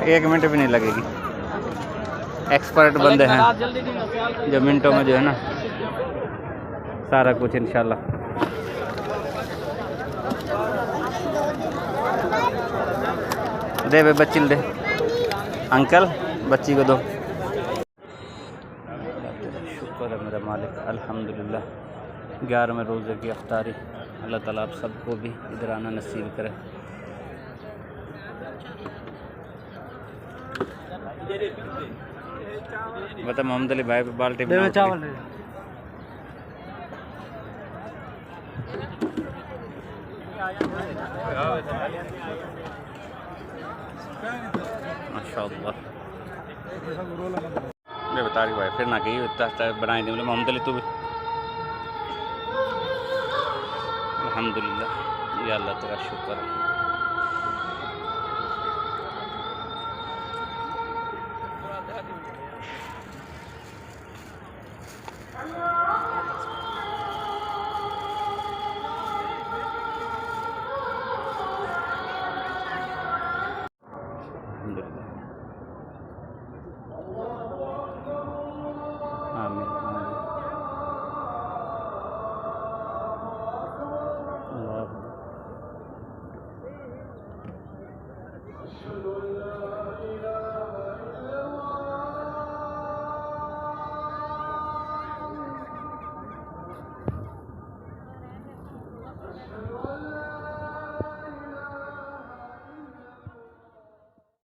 1 minute भी नहीं लगेगी। एक्सपर्ट बंदे हैं जो मिनटों में जो है ना सारा कुछ इंशाल्लाह। दे बे बच्ची दे, अंकल बच्ची को दो। शुक्र है मेरा मालिक, अल्हम्दुलिल्लाह 11वें रोज़े की अफ्तारी। अल्लाह ताला आप सबको भी इधर आना नसीब करे। बता मोहम्मद अली भाई पे बाल्टी में चावल माशाअल्लाह। मैं बता रही भाई फिर ना कही बनाए नहीं बोले मोहम्मद अली तू भी। अल्हम्दुलिल्लाह या अल्लाह तेरा शुक्र है।